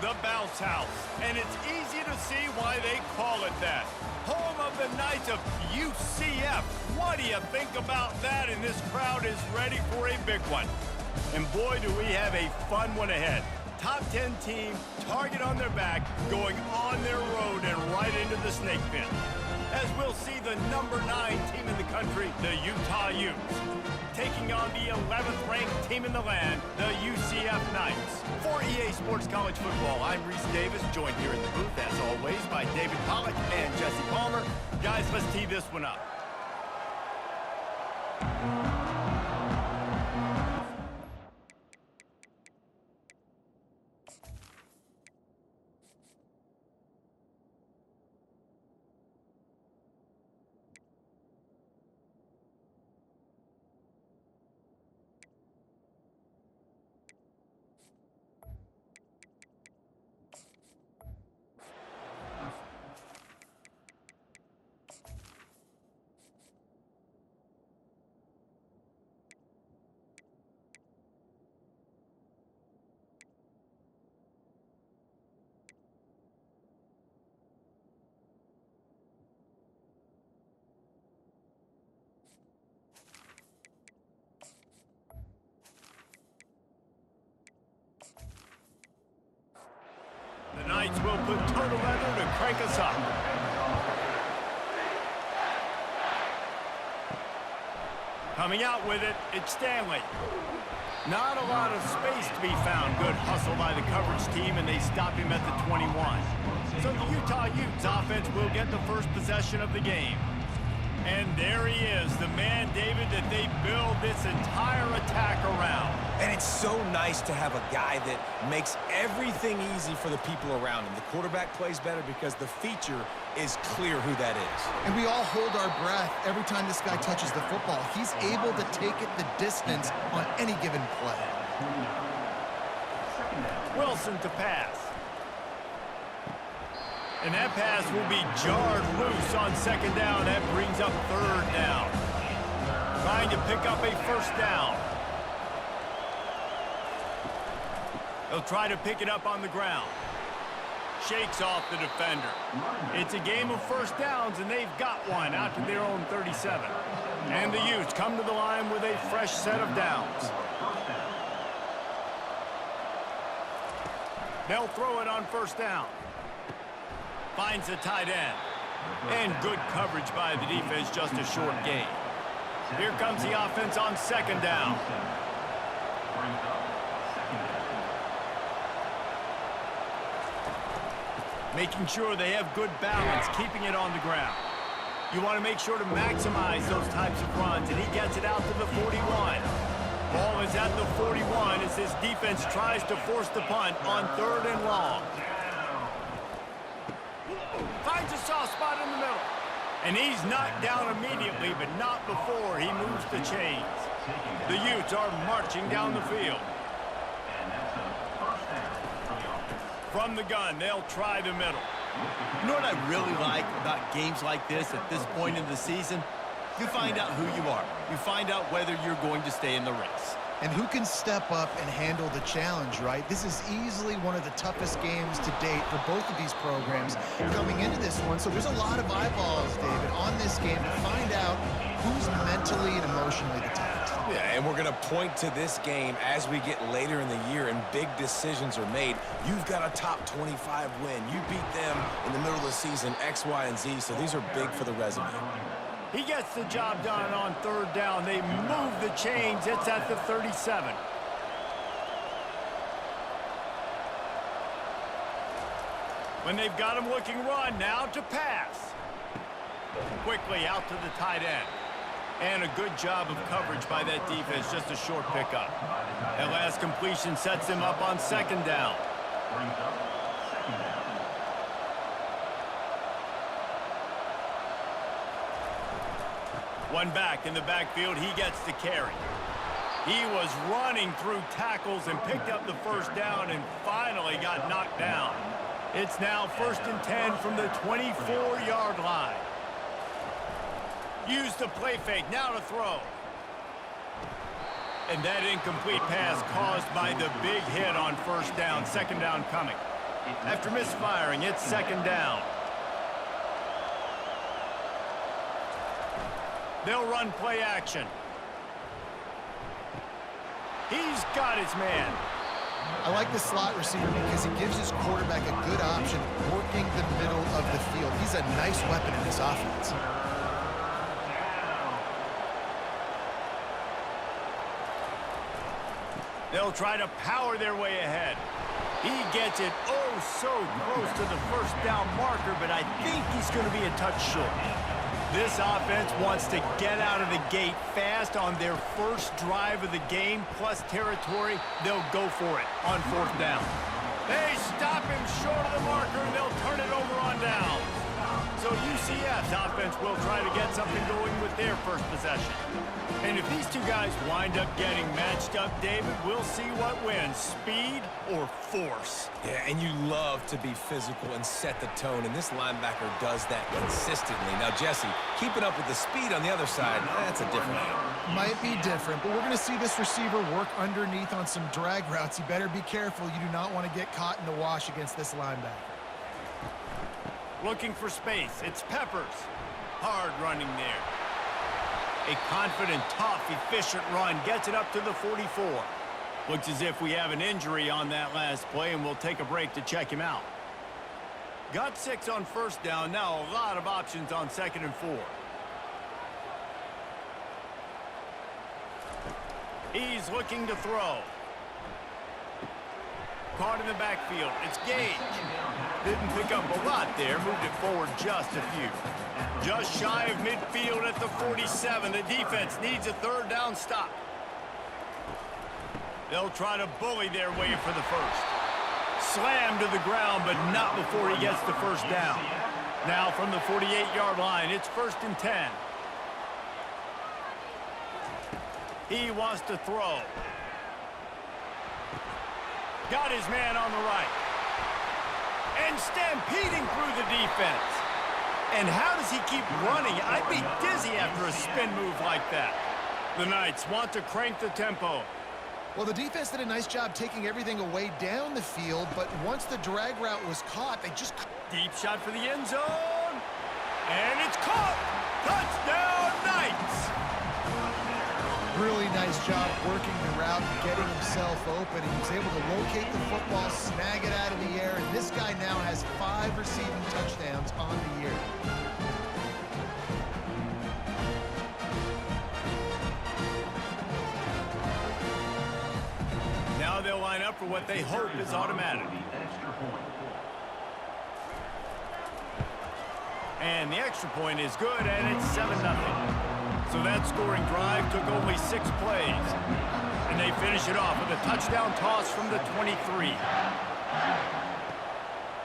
the Bounce House, and it's easy to see why they call it that. Home of the Knights of UCF. What do you think about that? And this crowd is ready for a big one. And boy, do we have a fun one ahead. Top 10 team, target on their back, going on their road and right into the snake pit. As we'll see the number 9 team in the country, the Utah Utes, taking on the 11th ranked team in the land, the UCF Knights. For EA Sports College Football, I'm Reese Davis, joined here in the booth, as always, by David Pollack and Jesse Palmer. Guys, let's tee this one up. The Knights will put total leather to crank us up. Coming out with it, it's Stanley. Not a lot of space to be found. Good hustle by the coverage team, and they stop him at the 21. So the Utah Utes offense will get the first possession of the game. And there he is, the man, David, that they build this entire attack around. And it's so nice to have a guy that makes everything easy for the people around him. The quarterback plays better because the feature is clear who that is. And we all hold our breath every time this guy touches the football. He's able to take it the distance on any given play. Wilson to pass. And that pass will be jarred loose on second down. That brings up third down. Trying to pick up a first down. They'll try to pick it up on the ground. Shakes off the defender. It's a game of first downs, and they've got one out to their own 37. And the Utes come to the line with a fresh set of downs. They'll throw it on first down. Finds the tight end. And good coverage by the defense, just a short gain. Here comes the offense on second down. Making sure they have good balance, keeping it on the ground. You want to make sure to maximize those types of runs, and he gets it out to the 41. Ball is at the 41 as this defense tries to force the punt on third and long. Finds a soft spot in the middle. And he's knocked down immediately, but not before he moves the chains. The Utes are marching down the field. From the gun, they'll try the middle. You know what I really like about games like this at this point in the season? You find out who you are. You find out whether you're going to stay in the race. And who can step up and handle the challenge, right? This is easily one of the toughest games to date for both of these programs coming into this one. So there's a lot of eyeballs, David, on this game to find out who's mentally and emotionally the toughest. Yeah, and we're going to point to this game as we get later in the year and big decisions are made. You've got a top 25 win. You beat them in the middle of the season, X, Y, and Z, so these are big for the resume. He gets the job done on third down. They move the chains. It's at the 37. When they've got him looking run, now to pass. Quickly out to the tight end. And a good job of coverage by that defense, just a short pickup. That last completion sets him up on second down. One back in the backfield, he gets the carry. He was running through tackles and picked up the first down and finally got knocked down. It's now 1st and 10 from the 24-yard line. Use the play fake, now to throw. And that incomplete pass caused by the big hit on first down, second down coming. After misfiring, it's second down. They'll run play action. He's got his man. I like the slot receiver because he gives his quarterback a good option working the middle of the field. He's a nice weapon in this offense. They'll try to power their way ahead. He gets it oh so close to the first down marker, but I think he's going to be a touch short. This offense wants to get out of the gate fast on their first drive of the game, plus territory. They'll go for it on fourth down. They stop him short of the marker, and they'll turn it over on down. So UCF's offense will try to get something going with their first possession. And if these two guys wind up getting matched up, David, we'll see what wins, speed or force. Yeah, and you love to be physical and set the tone, and this linebacker does that consistently. Now, Jesse, keeping up with the speed on the other side, that's a different animal. Might be different, but we're going to see this receiver work underneath on some drag routes. You better be careful. You do not want to get caught in the wash against this linebacker. Looking for space. It's Peppers. Hard running there. A confident, tough, efficient run. Gets it up to the 44. Looks as if we have an injury on that last play, and we'll take a break to check him out. Got 6 on first down. Now a lot of options on second and 4. He's looking to throw. Caught in the backfield. It's Gage. Didn't pick up a lot there. Moved it forward just a few. Just shy of midfield at the 47. The defense needs a third down stop. They'll try to bully their way for the first. Slammed to the ground, but not before he gets the first down. Now from the 48-yard line, it's first and 10. He wants to throw. Got his man on the right. And stampeding through the defense. And how does he keep running? I'd be dizzy after a spin move like that. The Knights want to crank the tempo. Well, the defense did a nice job taking everything away down the field, but once the drag route was caught, they just... Deep shot for the end zone. And it's caught. Touchdown, Knights. Really nice job working the route and getting himself open. He was able to locate the football, snag it out of the air, and this guy now has 5 receiving touchdowns on the year. Now they'll line up for what they hope is automatic. And the extra point is good, and it's 7-0. So that scoring drive took only 6 plays. And they finish it off with a touchdown toss from the 23.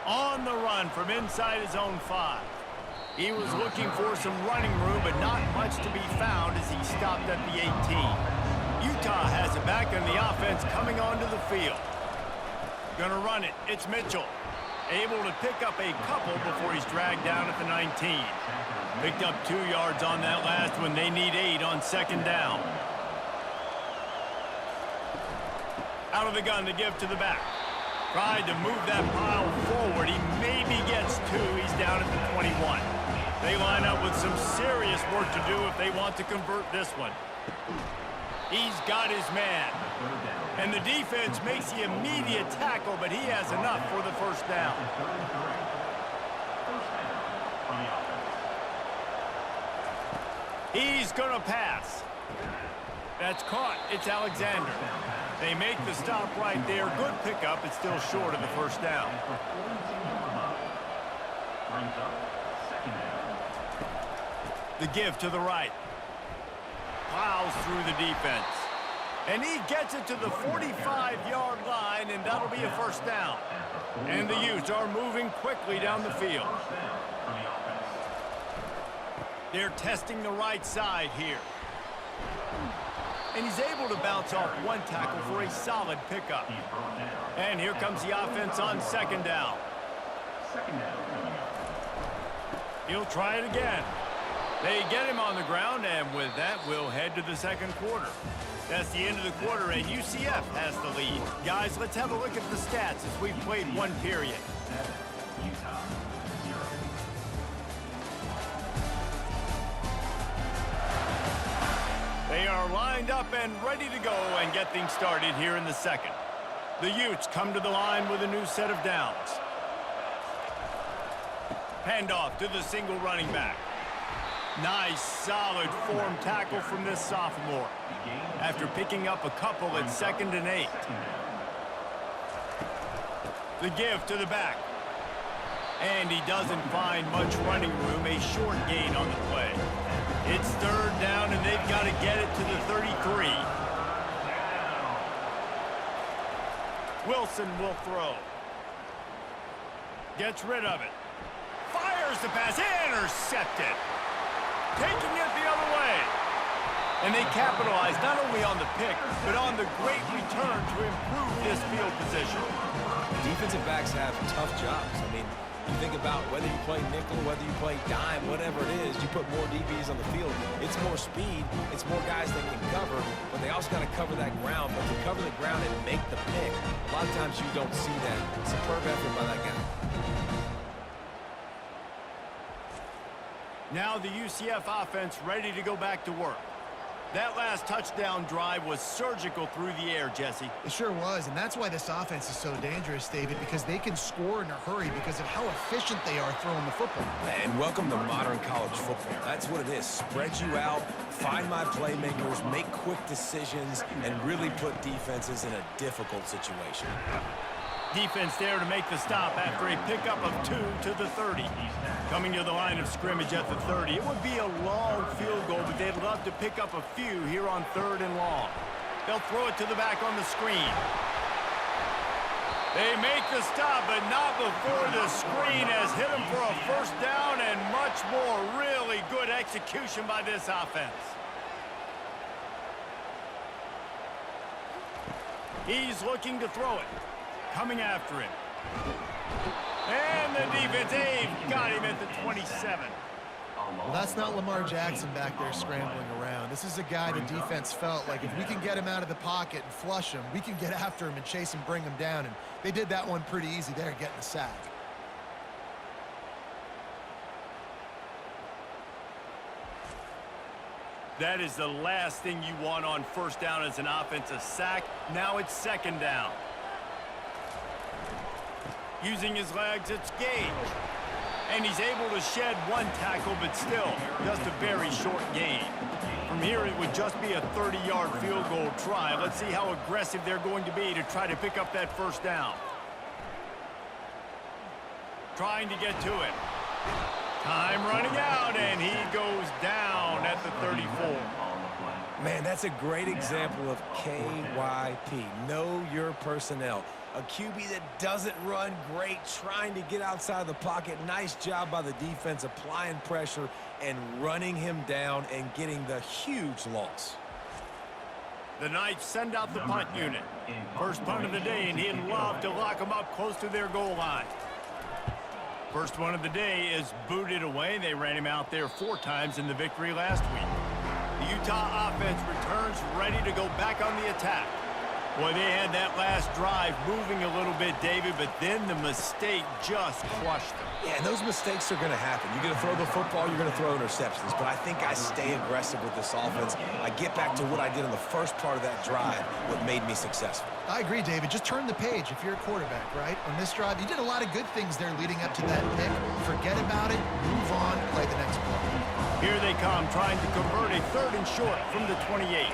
On the run from inside his own 5. He was looking for some running room, but not much to be found as he stopped at the 18. Utah has it back, and the offense coming onto the field. Gonna run it. It's Mitchell. Able to pick up a couple before he's dragged down at the 19. Picked up 2 yards on that last one. They need 8 on second down. Out of the gun to give to the back. Tried to move that pile forward. He maybe gets 2. He's down at the 21. They line up with some serious work to do if they want to convert this one. He's got his man. And the defense makes the immediate tackle, but he has enough for the first down. He's going to pass. That's caught. It's Alexander. They make the stop right there. Good pickup. It's still short of the first down. The give to the right. Plows through the defense. And he gets it to the 45-yard line, and that'll be a first down. And the Utes are moving quickly down the field. They're testing the right side here. And he's able to bounce off one tackle for a solid pickup. And here comes the offense on second down. He'll try it again. They get him on the ground, and with that, we'll head to the second quarter. That's the end of the quarter, and UCF has the lead. Guys, let's have a look at the stats as we've played one period. They are lined up and ready to go and get things started here in the second. The Utes come to the line with a new set of downs. Handoff to the single running back. Nice, solid form tackle from this sophomore. After picking up a couple at 2nd and 8. The give to the back. And he doesn't find much running room, a short gain on the play. It's 3rd down, and they've got to get it to the 33. Wilson will throw. Gets rid of it. Fires the pass. Intercepted. Taking it the other way. And they capitalize not only on the pick, but on the great return to improve this field position. Defensive backs have tough jobs. I mean, you think about whether you play nickel, whether you play dime, whatever it is, you put more DBs on the field. It's more speed. It's more guys that can cover, but they also got to cover that ground. But to cover the ground and make the pick, a lot of times you don't see that. Superb effort by that guy. Now the UCF offense ready to go back to work. That last touchdown drive was surgical through the air, Jesse. It sure was, and that's why this offense is so dangerous, David, because they can score in a hurry because of how efficient they are throwing the football. And welcome to modern college football. That's what it is. Spread you out, find my playmakers, make quick decisions, and really put defenses in a difficult situation. Defense there to make the stop after a pickup of 2 to the 30. Coming to the line of scrimmage at the 30. It would be a long field goal, but they'd love to pick up a few here on 3rd and long. They'll throw it to the back on the screen. They make the stop, but not before the screen has hit them for a 1st down and much more. Really good execution by this offense. He's looking to throw it. Coming after him. And the defense, they've got him at the 27. Well, that's not Lamar Jackson back there scrambling around. This is a guy the defense felt like if we can get him out of the pocket and flush him, we can get after him and chase him, bring him down. And they did that one pretty easy there, getting the sack. That is the last thing you want on 1st down as an offensive sack. Now it's 2nd down. Using his legs, it's Gage. And he's able to shed one tackle, but still, just a very short gain. From here, it would just be a 30-yard field goal try. Let's see how aggressive they're going to be to try to pick up that 1st down. Trying to get to it. Time running out, and he goes down at the 34. Man, that's a great example of KYP. Know your personnel. A QB that doesn't run great, trying to get outside the pocket. Nice job by the defense, applying pressure and running him down and getting the huge loss. The Knights send out the punt unit. First punt of the day, and he'd love to lock them up close to their goal line. First one of the day is booted away. They ran him out there 4 times in the victory last week. The Utah offense returns ready to go back on the attack. Boy, they had that last drive moving a little bit, David, but then the mistake just crushed them. Yeah, and those mistakes are going to happen. You're going to throw the football, you're going to throw interceptions, but I think I stay aggressive with this offense. I get back to what I did in the first part of that drive, what made me successful. I agree, David. Just turn the page if you're a quarterback, right? On this drive, you did a lot of good things there leading up to that pick. Forget about it, move on, play the next play. Here they come, trying to convert a 3rd and short from the 28.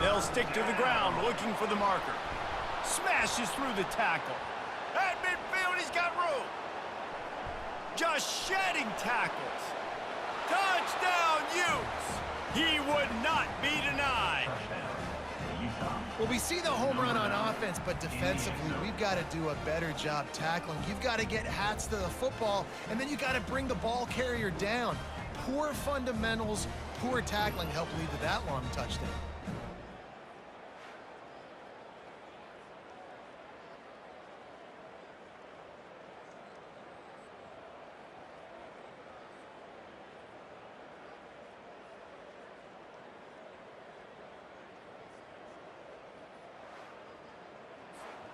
They'll stick to the ground, looking for the marker. Smashes through the tackle. At midfield, he's got room. Just shedding tackles. Touchdown, Utes. He would not be denied. Well, we see the home run on offense, but defensively, we've got to do a better job tackling. You've got to get hats to the football, and then you got to bring the ball carrier down. Poor fundamentals, poor tackling helped lead to that long touchdown.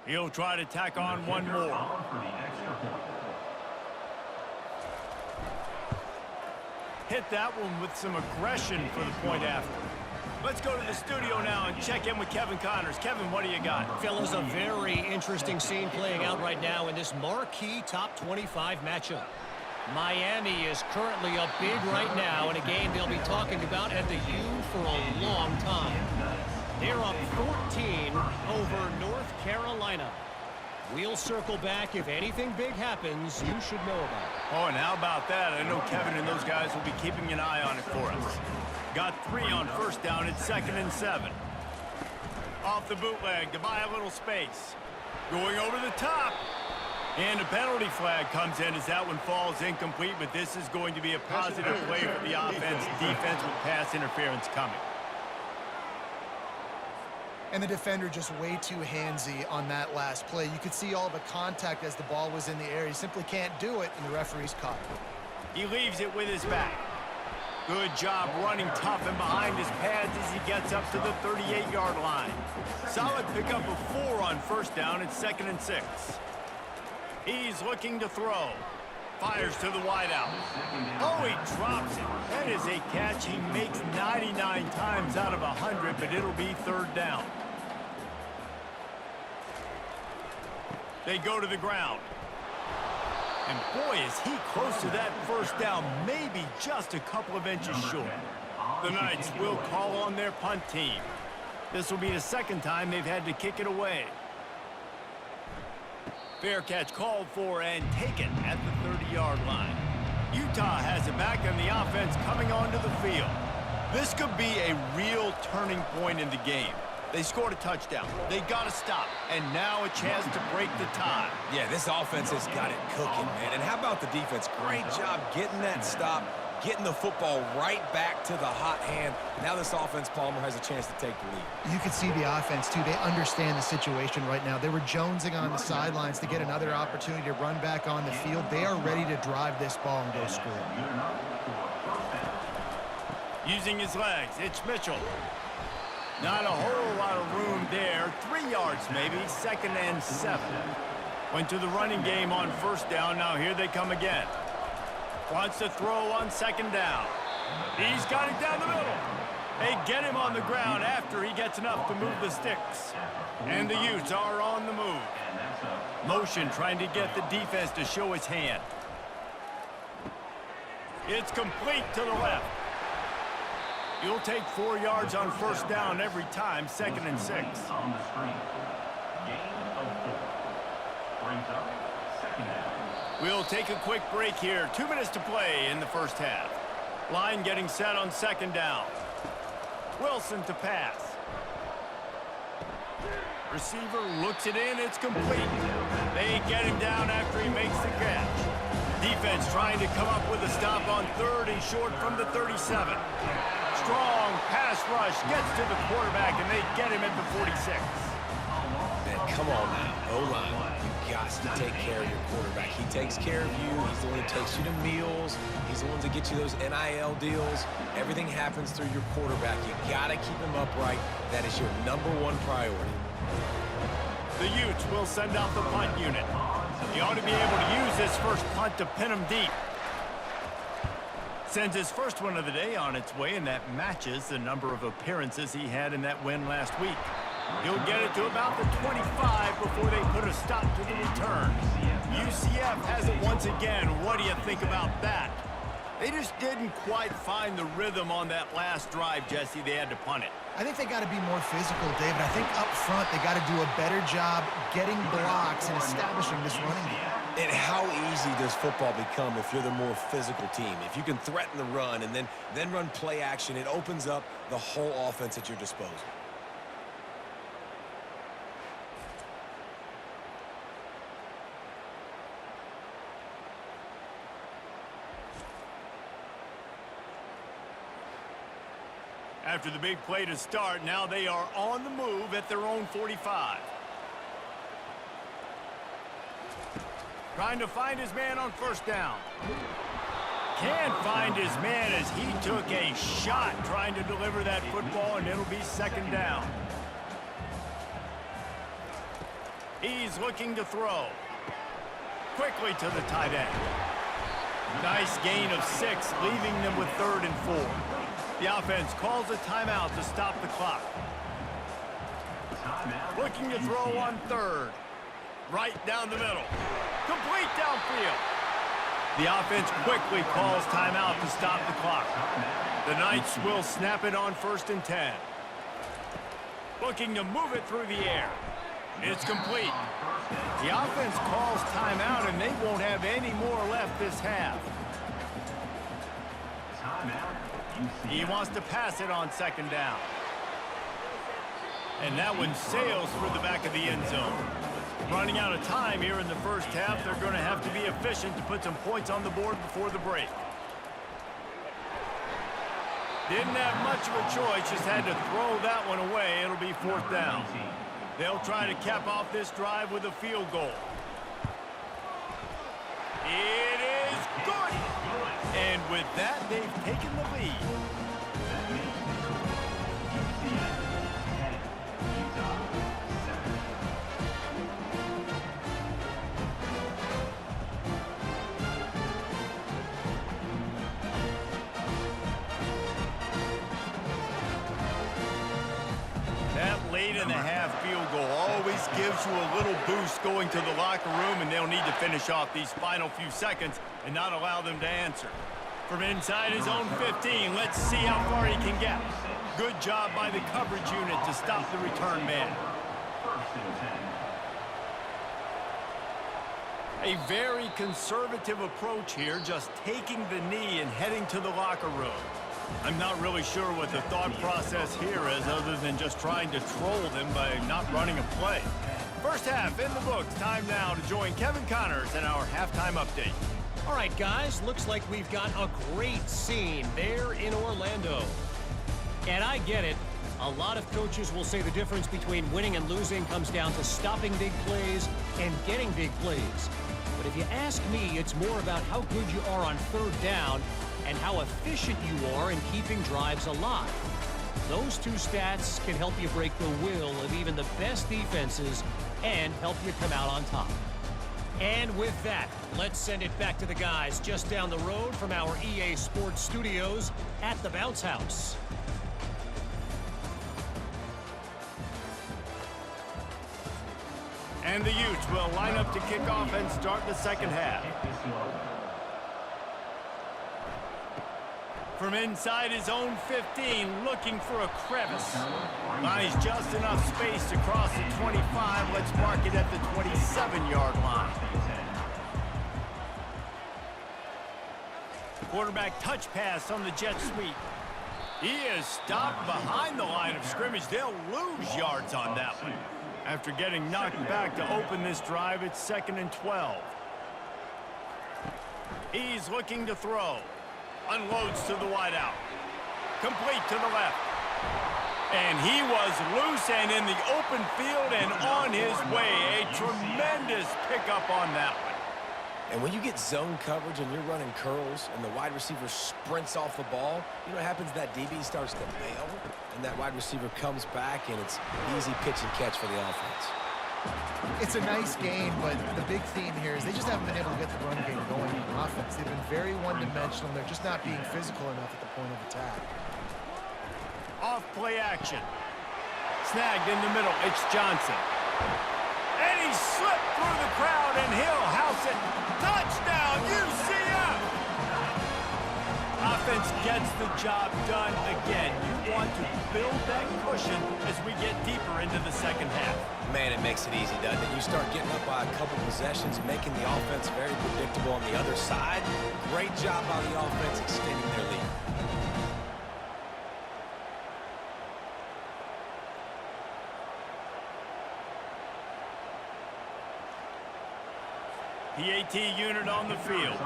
He'll try to tack on one more. Hit that one with some aggression for the point after. Let's go to the studio now and check in with Kevin Connors. Kevin, what do you got? Fellas, a very interesting scene playing out right now in this marquee top 25 matchup. Miami is currently up big right now in a game they'll be talking about at the U for a long time. They're up 14 over North Carolina. We'll circle back if anything big happens you should know about. Oh, and how about that? I know Kevin and those guys will be keeping an eye on it for us. Got 3 on first down. It's 2nd and 7. Off the bootleg to buy a little space. Going over the top. And a penalty flag comes in as that one falls incomplete, but this is going to be a positive play for the offense. Defense with pass interference coming. And the defender just way too handsy on that last play. You could see all the contact as the ball was in the air. He simply can't do it, and the referee's caught it. He leaves it with his back. Good job running tough and behind his pads as he gets up to the 38-yard line. Solid pickup of 4 on first down. It's 2nd and 6. He's looking to throw. Fires to the wideout. Oh, he drops it. That is a catch he makes 99 times out of 100, but it'll be 3rd down. They go to the ground. And boy, is he close to that first down, maybe just a couple of inches short. The Knights will call on their punt team. This will be the 2nd time they've had to kick it away. Fair catch called for and taken at the 30-yard line. Utah has it back and the offense coming onto the field. This could be a real turning point in the game. They scored a touchdown. They got to stop. And now a chance to break the tie. Yeah, this offense has got it cooking, man. And how about the defense? Great job getting that stop, getting the football right back to the hot hand. Now this offense, Palmer, has a chance to take the lead. You can see the offense, too. They understand the situation right now. They were jonesing on the sidelines to get another opportunity to run back on the field. They are ready to drive this ball and go score. Using his legs, it's Mitchell. Not a whole lot of room there. 3 yards maybe, 2nd and 7. Went to the running game on first down. Now here they come again. Wants to throw on 2nd down. He's got it down the middle. They get him on the ground after he gets enough to move the sticks. And the Utes are on the move. Motion trying to get the defense to show its hand. It's complete to the left. You'll take 4 yards on first down every time, 2nd and 6. We'll take a quick break here. 2 minutes to play in the first half. Line getting set on 2nd down. Wilson to pass. Receiver looks it in. It's complete. They get him down after he makes the catch. Defense trying to come up with a stop on 3rd and short from the 37. Strong pass rush gets to the quarterback, and they get him at the 46. Man, come on now. O-line, you got to take care of your quarterback. He takes care of you. He's the one who takes you to meals. He's the one to get you those NIL deals. Everything happens through your quarterback. You got to keep him upright. That is your #1 priority. The Utes will send out the punt unit. He ought to be able to use this first punt to pin him deep. Sends his first one of the day on its way, and that matches the number of appearances he had in that win last week. He'll get it to about the 25 before they put a stop to the return. UCF has it once again. What do you think about that? They just didn't quite find the rhythm on that last drive, Jesse. They had to punt it. I think they got to be more physical, David. I think up front they got to do a better job getting blocks and establishing this running game. And how easy does football become if you're the more physical team? If you can threaten the run and then run play action, it opens up the whole offense at your disposal. After the big play to start, now they are on the move at their own 45. Trying to find his man on first down. Can't find his man as he took a shot trying to deliver that football, and it'll be 2nd down. He's looking to throw. Quickly to the tight end. Nice gain of 6, leaving them with 3rd and 4. The offense calls a timeout to stop the clock. Looking to throw on 3rd. Right down the middle. Complete downfield. The offense quickly calls timeout to stop the clock. The Knights will snap it on 1st and 10. Looking to move it through the air. It's complete. The offense calls timeout, and they won't have any more left this half. He wants to pass it on 2nd down. And that one sails through the back of the end zone. Running out of time here in the first half, they're going to have to be efficient to put some points on the board before the break. Didn't have much of a choice, just had to throw that one away. It'll be 4th down. They'll try to cap off this drive with a field goal. It is good! And with that, they've taken the lead. Late in the half field goal always gives you a little boost going to the locker room, and they'll need to finish off these final few seconds and not allow them to answer. From inside his own 15, let's see how far he can get. Good job by the coverage unit to stop the return man. A very conservative approach here, just taking the knee and heading to the locker room. I'm not really sure what the thought process here is other than just trying to troll them by not running a play. First half in the books. Time now to join Kevin Connors in our halftime update. All right, guys, looks like we've got a great scene there in Orlando. And I get it. A lot of coaches will say the difference between winning and losing comes down to stopping big plays and getting big plays. But if you ask me, it's more about how good you are on 3rd down and how efficient you are in keeping drives alive. Those two stats can help you break the will of even the best defenses and help you come out on top. And with that, let's send it back to the guys just down the road from our EA Sports studios at the Bounce House. And the Utes will line up to kick off and start the second half. From inside his own 15, looking for a crevice. Buys just enough space to cross the 25. Let's mark it at the 27-yard line. Quarterback touch pass on the jet sweep. He is stopped behind the line of scrimmage. They'll lose yards on that one. After getting knocked back to open this drive, it's 2nd and 12. He's looking to throw. Unloads to the wideout. Complete to the left. And he was loose and in the open field and on his way. A tremendous pickup on that one. And when you get zone coverage and you're running curls and the wide receiver sprints off the ball, you know what happens? That DB starts to bail, and that wide receiver comes back, and it's easy pitch and catch for the offense. It's a nice game, but the big theme here is they just haven't been able to get the run game going in offense. They've been very one-dimensional. They're just not being physical enough at the point of attack. Off play action. Snagged in the middle. It's Johnson. And he slipped through the crowd, and he'll house it. Touchdown, UCF! Offense gets the job done again. You want to build that cushion as we get deeper into the second half. Man, it makes it easy, doesn't it? You start getting up by a couple possessions, making the offense very predictable on the other side. Great job by the offense extending their lead. PAT unit on the field.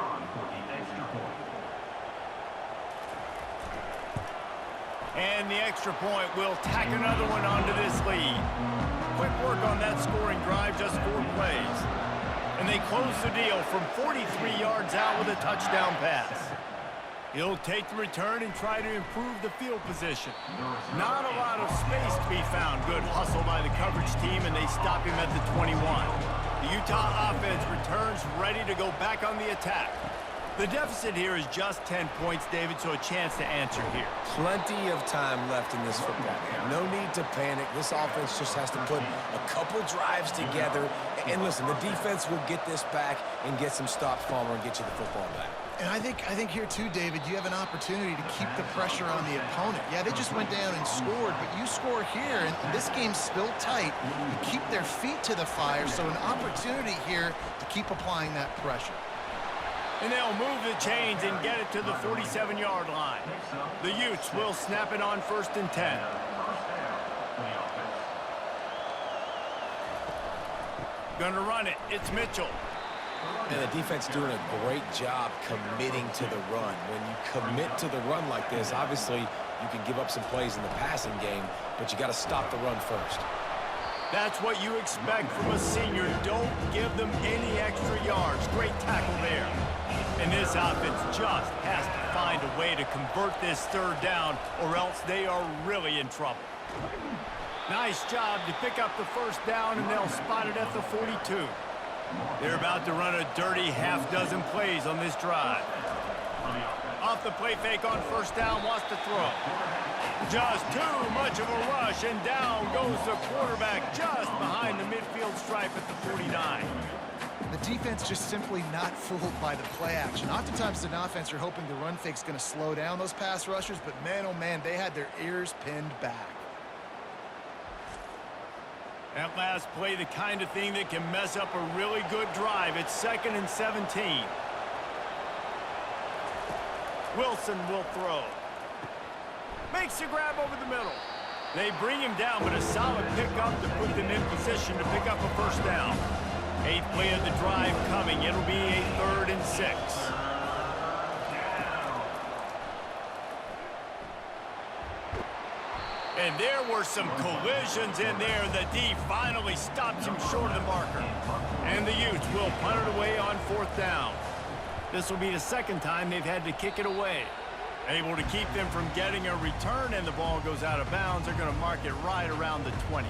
And the extra point will tack another one onto this lead. Quick work on that scoring drive, just 4 plays. And they close the deal from 43 yards out with a touchdown pass. He'll take the return and try to improve the field position. Not a lot of space to be found. Good hustle by the coverage team, and they stop him at the 21. The Utah offense returns ready to go back on the attack. The deficit here is just 10 points, David, so a chance to answer here. Plenty of time left in this football game. No need to panic. This offense just has to put a couple drives together. And listen, the defense will get this back and get some stops, Palmer, and get you the football back. And I think here too, David, you have an opportunity to keep the pressure on the opponent. Yeah, they just went down and scored, but you score here, and this game's still tight. You keep their feet to the fire, so an opportunity here to keep applying that pressure. And they'll move the chains and get it to the 47-yard line. The Utes will snap it on 1st and 10. Gonna run it. It's Mitchell. And the defense doing a great job committing to the run. When you commit to the run like this, obviously you can give up some plays in the passing game, but you got to stop the run first. That's what you expect from a senior. Don't give them any extra yards. Great tackle there. And this offense just has to find a way to convert this 3rd down, or else they are really in trouble. Nice job to pick up the 1st down, and they'll spot it at the 42. They're about to run a dirty half-dozen plays on this drive. Off the play fake on 1st down, wants to throw. Just too much of a rush, and down goes the quarterback just behind the midfield stripe at the 49. The defense just simply not fooled by the play action. Oftentimes, an offense, you're hoping the run fake's going to slow down those pass rushers, but man, oh man, they had their ears pinned back. That last play, the kind of thing that can mess up a really good drive. It's 2nd and 17. Wilson will throw. Makes a grab over the middle. They bring him down, but a solid pickup to put them in position to pick up a 1st down. 8th play of the drive coming. It'll be a 3rd and 6. And there were some collisions in there. The D finally stops him short of the marker. And the Utes will punt it away on 4th down. This will be the 2nd time they've had to kick it away. Able to keep them from getting a return, and the ball goes out of bounds. They're going to mark it right around the 20.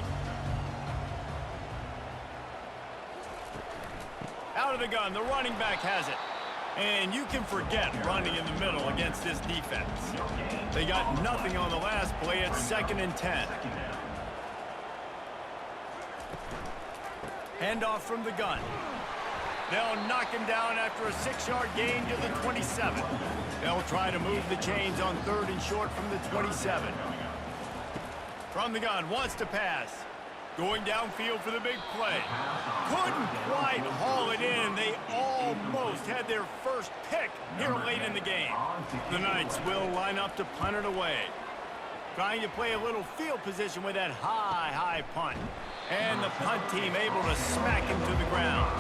Out of the gun, the running back has it. And you can forget running in the middle against this defense. They got nothing on the last play. It's 2nd and 10. Handoff from the gun. They'll knock him down after a 6-yard gain to the 27. They'll try to move the chains on 3rd and short from the 27. From the gun, wants to pass. Going downfield for the big play. Couldn't quite haul it in. They almost had their first pick here late in the game. The Knights will line up to punt it away. Trying to play a little field position with that high punt. And the punt team able to smack him to the ground.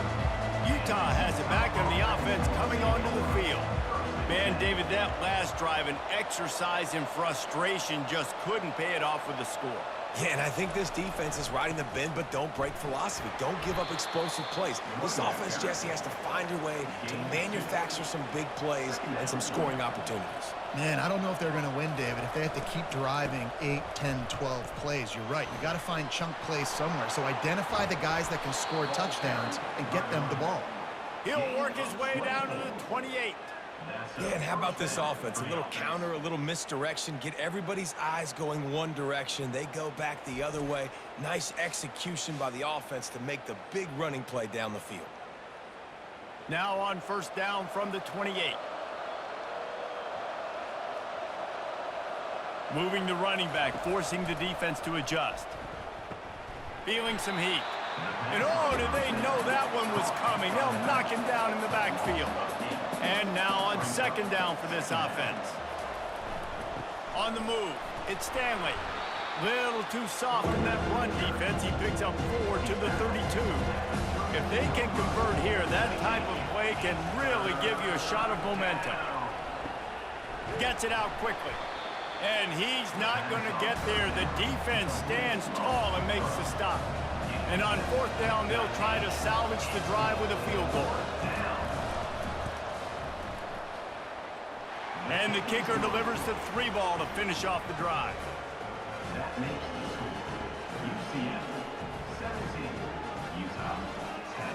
Utah has it back, and the offense coming onto the field. Man, David, that last drive, an exercise in frustration, just couldn't pay it off with the score. Yeah, and I think this defense is riding the bend, but don't break philosophy. Don't give up explosive plays. This offense, Jesse, has to find a way to manufacture some big plays and some scoring opportunities. Man, I don't know if they're going to win, David, if they have to keep driving 8, 10, 12 plays. You're right. You got to find chunk plays somewhere. So identify the guys that can score touchdowns and get them the ball. He'll work his way down to the 28. Yeah, and how about this offense? A little counter, a little misdirection. Get everybody's eyes going one direction. They go back the other way. Nice execution by the offense to make the big running play down the field. Now on 1st down from the 28. Moving the running back, forcing the defense to adjust. Feeling some heat. And oh, did they know that one was coming. They'll knock him down in the backfield. And now on 2nd down for this offense. On the move, it's Stanley. Little too soft in that run defense. He picks up 4 to the 32. If they can convert here, that type of play can really give you a shot of momentum. Gets it out quickly. And he's not going to get there. The defense stands tall and makes the stop. And on 4th down, they'll try to salvage the drive with a field goal. And the kicker delivers the 3 ball to finish off the drive. That makes the score UCF 17, Utah 10.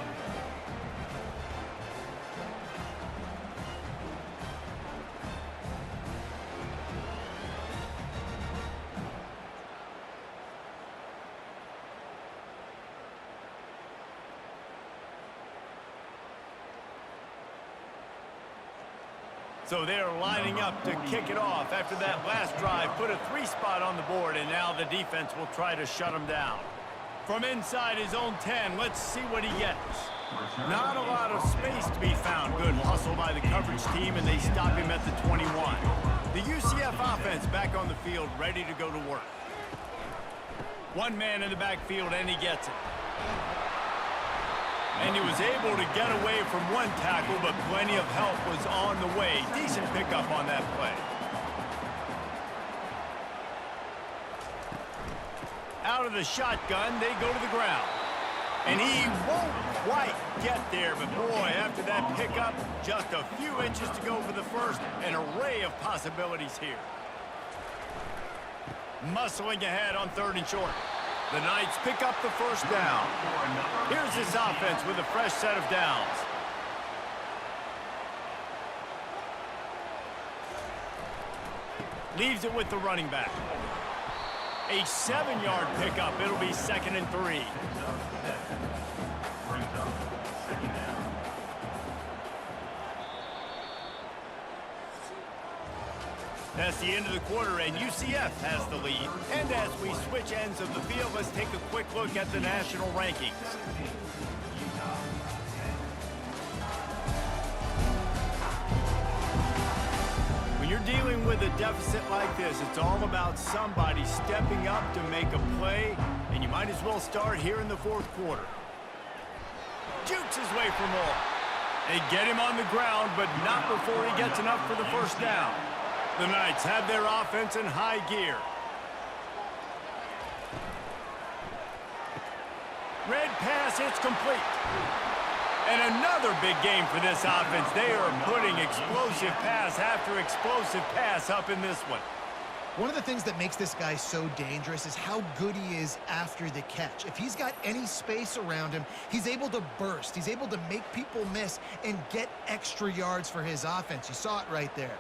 So they're lining up to kick it off after that last drive. Put a 3 spot on the board, and now the defense will try to shut him down. From inside his own 10, let's see what he gets. Not a lot of space to be found. Good hustle by the coverage team, and they stop him at the 21. The UCF offense back on the field, ready to go to work. 1 man in the backfield, and he gets it. And he was able to get away from 1 tackle, but plenty of help was on the way. Decent pickup on that play. Out of the shotgun, they go to the ground. And he won't quite get there, but boy, after that pickup, just a few inches to go for the first. An array of possibilities here. Muscling ahead on 3rd and short. The Knights pick up the first down. Here's this offense with a fresh set of downs. Leaves it with the running back. A 7-yard pickup. It'll be 2nd and 3. That's the end of the quarter, and UCF has the lead. And as we switch ends of the field, let's take a quick look at the national rankings. When you're dealing with a deficit like this, it's all about somebody stepping up to make a play, and you might as well start here in the 4th quarter. Jukes his way for more. They get him on the ground, but not before he gets enough for the first down. The Knights have their offense in high gear. Red pass, it's complete. And another big game for this offense. They are putting explosive pass after explosive pass up in this one. One of the things that makes this guy so dangerous is how good he is after the catch. If he's got any space around him, he's able to burst. He's able to make people miss and get extra yards for his offense. You saw it right there.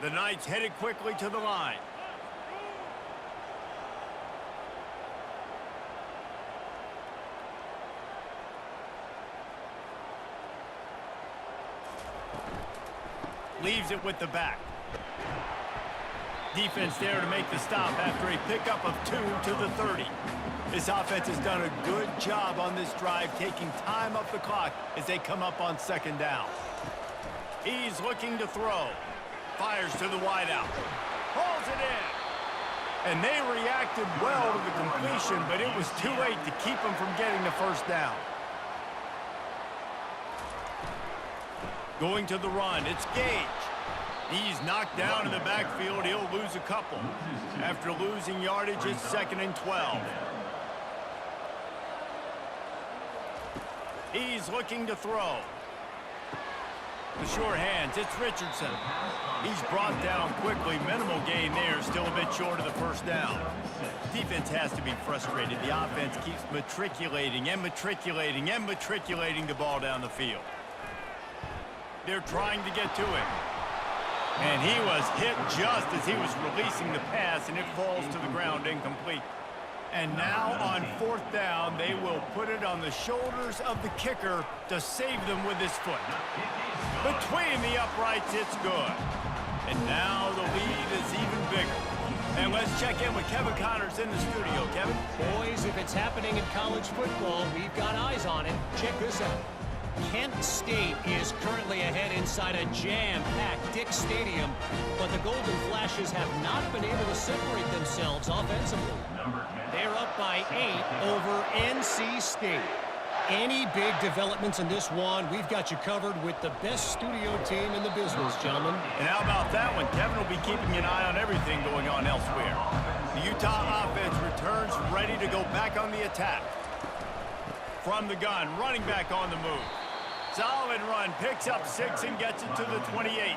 The Knights headed quickly to the line. Leaves it with the back. Defense there to make the stop after a pickup of 2 to the 30. This offense has done a good job on this drive, taking time off the clock as they come up on 2nd down. He's looking to throw. Fires to the wideout. Pulls it in. And they reacted well to the completion, but it was too late to keep them from getting the first down. Going to the run, it's Gage. He's knocked down in the backfield. He'll lose a couple. After losing yardage, it's 2nd and 12. He's looking to throw. The sure hands, it's Richardson. He's brought down quickly. Minimal gain there, still a bit short of the first down. Defense has to be frustrated. The offense keeps matriculating and matriculating and matriculating the ball down the field. They're trying to get to him. And he was hit just as he was releasing the pass, and it falls to the ground incomplete. And now on 4th down, they will put it on the shoulders of the kicker to save them with his foot. Between the uprights, it's good. And now the lead is even bigger. And let's check in with Kevin Connors in the studio. Kevin? Boys, if it's happening in college football, we've got eyes on it. Check this out. Kent State is currently ahead inside a jam-packed Dick Stadium, but the Golden Flashes have not been able to separate themselves offensively. They're up by 8 over NC State. Any big developments in this one, we've got you covered with the best studio team in the business, gentlemen. And how about that one? Kevin will be keeping an eye on everything going on elsewhere. The Utah offense returns ready to go back on the attack. From the gun, running back on the move. Solid run, picks up 6 and gets it to the 28.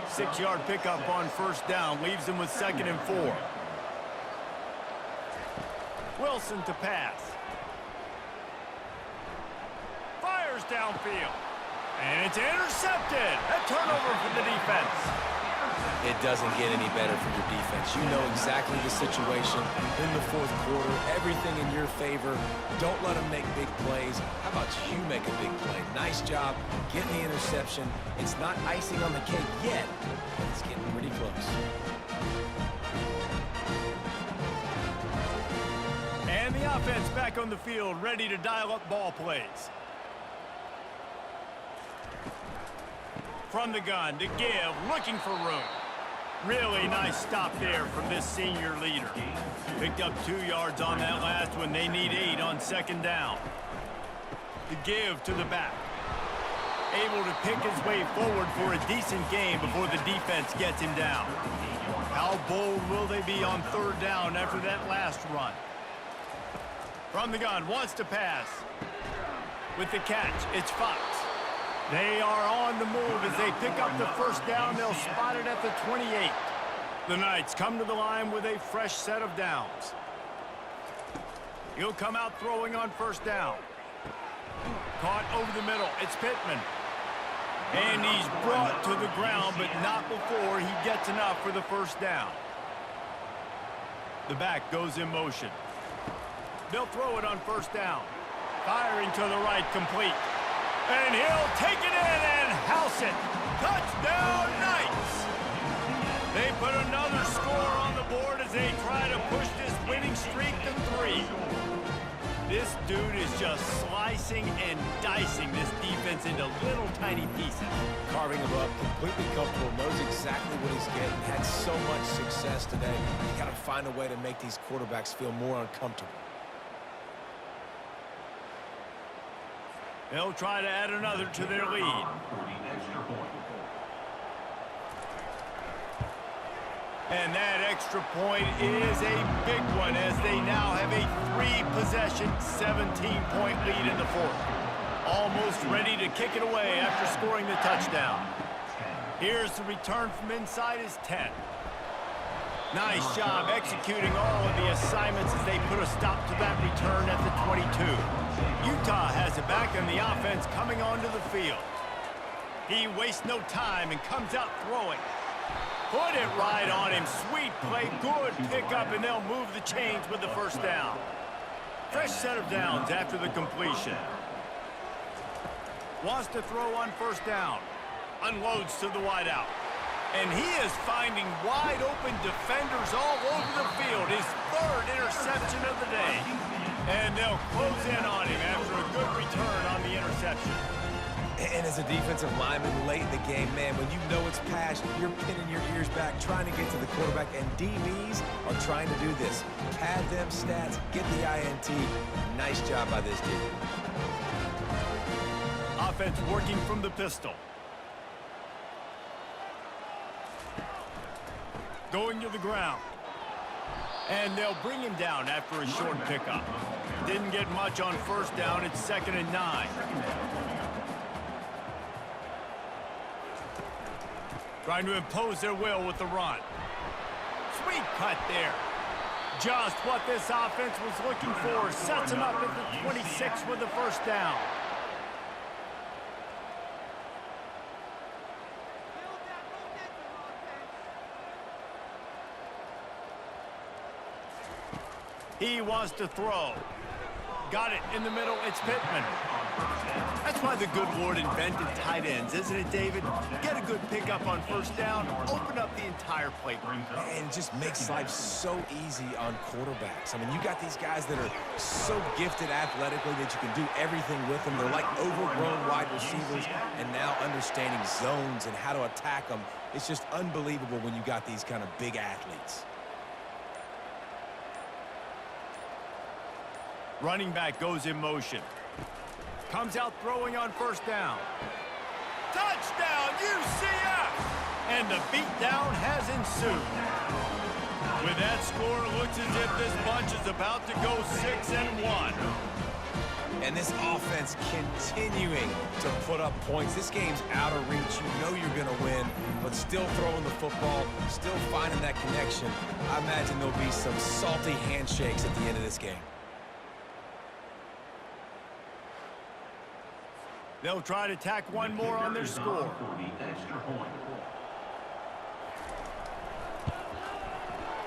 6-yard pickup on first down, leaves him with 2nd and 4. Wilson to pass. Fires downfield. And it's intercepted. A turnover for the defense. It doesn't get any better for your defense. You know exactly the situation in the fourth quarter, everything in your favor. Don't let them make big plays. How about you make a big play? Nice job getting the interception. It's not icing on the cake yet, but it's getting pretty close. And the offense back on the field, ready to dial up ball plays. From the gun to give, looking for room. Really nice stop there from this senior leader. Picked up 2 yards on that last one. They need 8 on 2nd down. The give to the back. Able to pick his way forward for a decent game before the defense gets him down. How bold will they be on 3rd down after that last run? From the gun, wants to pass. With the catch, it's Fox. They are on the move as they pick up the first down. They'll spot it at the 28. The Knights come to the line with a fresh set of downs. He'll come out throwing on first down. Caught over the middle. It's Pittman. And he's brought to the ground, but not before he gets enough for the first down. The back goes in motion. They'll throw it on first down. Firing to the right, complete. And he'll take it in and house it. Touchdown, Knights! They put another score on the board as they try to push this winning streak to 3. This dude is just slicing and dicing this defense into little tiny pieces. Carving him up, completely comfortable, knows exactly what he's getting, had so much success today. You got to find a way to make these quarterbacks feel more uncomfortable. They'll try to add another to their lead. And that extra point is a big one as they now have a 3-possession, 17-point lead in the 4th. Almost ready to kick it away after scoring the touchdown. Here's the return from inside his 10. Nice job executing all of the assignments as they put a stop to that return at the 22. Utah has it back and the offense coming onto the field. He wastes no time and comes out throwing. Put it right on him. Sweet play, good pickup, and they'll move the chains with the first down. Fresh set of downs after the completion. Wants to throw on first down. Unloads to the wideout. And he is finding wide-open defenders all over the field. His 3rd interception of the day. And they'll close in on him after a good return on the interception. And as a defensive lineman late in the game, man, when you know it's passed, you're pinning your ears back, trying to get to the quarterback, and DBs are trying to do this. Pad them stats, get the INT. Nice job by this dude. Offense working from the pistol. Going to the ground. And they'll bring him down after a short pickup. Didn't get much on first down. It's 2nd and 9. Trying to impose their will with the run. Sweet cut there. Just what this offense was looking for. Sets him up at the 26 with the first down. He wants to throw. Got it in the middle. It's Pittman. That's why the good Lord invented tight ends, isn't it, David? Get a good pickup on first down, open up the entire playground. And it just makes life so easy on quarterbacks. I mean, you got these guys that are so gifted athletically that you can do everything with them. They're like overgrown wide receivers, and now understanding zones and how to attack them. It's just unbelievable when you got these kind of big athletes. Running back goes in motion. Comes out throwing on first down. Touchdown, UCF! And the beatdown has ensued. With that score, it looks as if this bunch is about to go 6-1. And this offense continuing to put up points. This game's out of reach. You know you're going to win, but still throwing the football, still finding that connection. I imagine there'll be some salty handshakes at the end of this game. They'll try to tack one more on their score. For the extra point.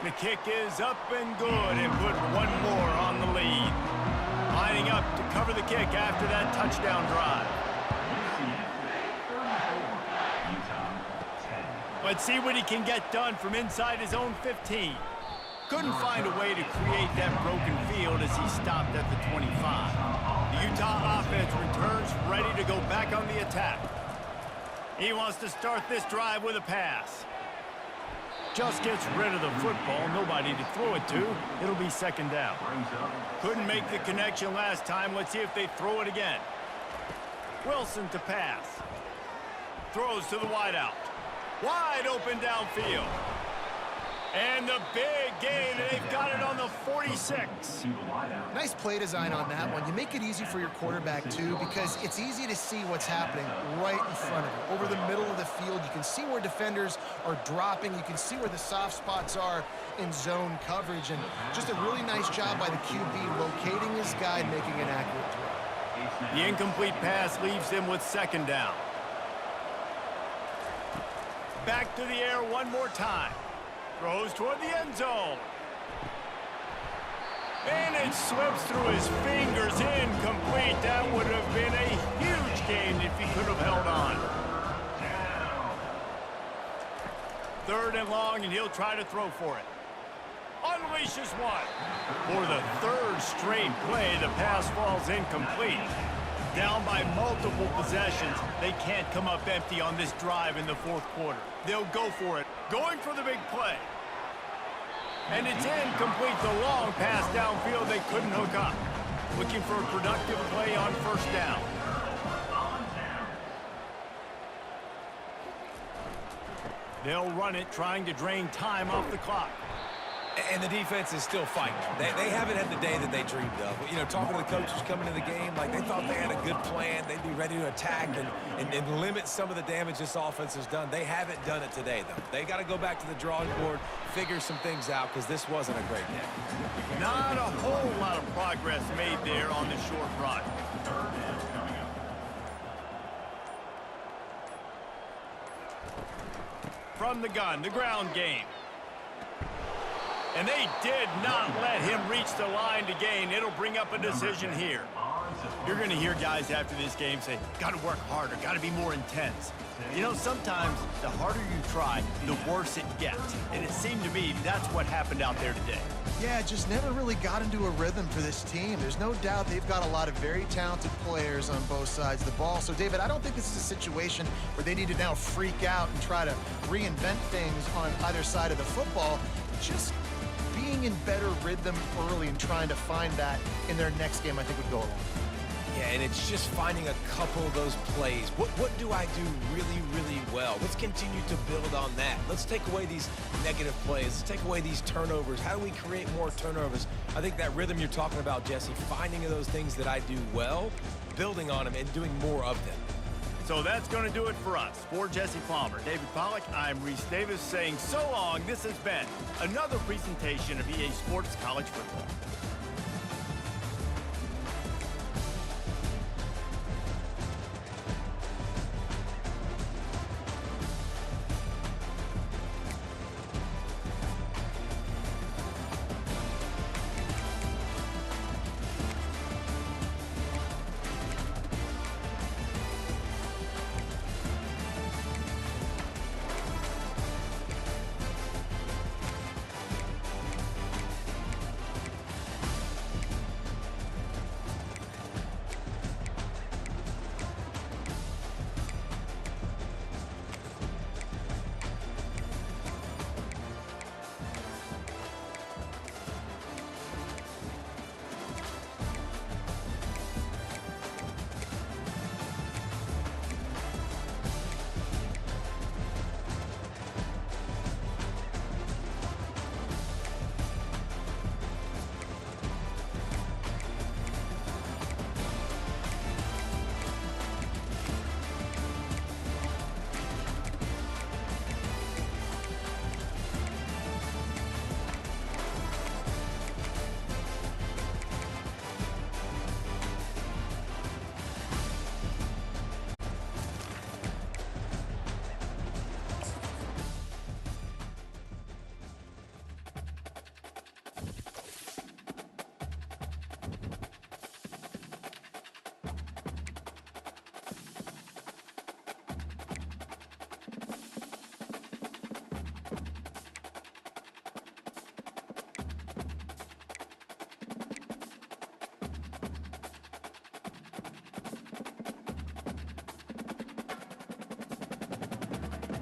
The kick is up and good and put one more on the lead. Lining up to cover the kick after that touchdown drive. Let's see what he can get done from inside his own 15. Couldn't find a way to create that broken field as he stopped at the 25. The Utah offense returns ready to go back on the attack. He wants to start this drive with a pass. Just gets rid of the football, nobody to throw it to. It'll be second down. Couldn't make the connection last time. Let's see if they throw it again. Wilson to pass. Throws to the wideout. Wide open downfield. And the big gain, and they've got it on the 46. Nice play design on that one. You make it easy for your quarterback, too, because it's easy to see what's happening right in front of you. Over the middle of the field, you can see where defenders are dropping. You can see where the soft spots are in zone coverage. And just a really nice job by the QB locating his guy and making an accurate throw. The incomplete pass leaves him with second down. Back to the air one more time. Throws toward the end zone. And it slips through his fingers, incomplete. That would have been a huge gain if he could have held on. Third and long, and he'll try to throw for it. Unleashes one. For the third straight play, the pass falls incomplete. Down by multiple possessions, they can't come up empty on this drive in the fourth quarter. They'll go for it, going for the big play. And it's incomplete, the long pass downfield they couldn't hook up. Looking for a productive play on first down. They'll run it, trying to drain time off the clock. And the defense is still fighting. They haven't had the day that they dreamed of. You know, talking to the coaches coming into the game, like they thought they had a good plan. They'd be ready to attack and limit some of the damage this offense has done. They haven't done it today, though. They got to go back to the drawing board, figure some things out, because this wasn't a great game. Not a whole lot of progress made there on the short run. From the gun, the ground game. And they did not let him reach the line to gain. It'll bring up a decision here. You're going to hear guys after this game say, got to work harder, got to be more intense. You know, sometimes the harder you try, the worse it gets. And it seemed to me that's what happened out there today. Yeah, just never really got into a rhythm for this team. There's no doubt they've got a lot of very talented players on both sides of the ball. So, David, I don't think this is a situation where they need to now freak out and try to reinvent things on either side of the football. Just being in better rhythm early and trying to find that in their next game, I think would go along. Yeah, and it's just finding a couple of those plays. What do I do really, really well? Let's continue to build on that. Let's take away these negative plays. Let's take away these turnovers. How do we create more turnovers? I think that rhythm you're talking about, Jesse, finding those things that I do well, building on them, and doing more of them. So that's going to do it for us. For Jesse Palmer, David Pollack, I'm Reese Davis saying so long. This has been another presentation of EA Sports College Football.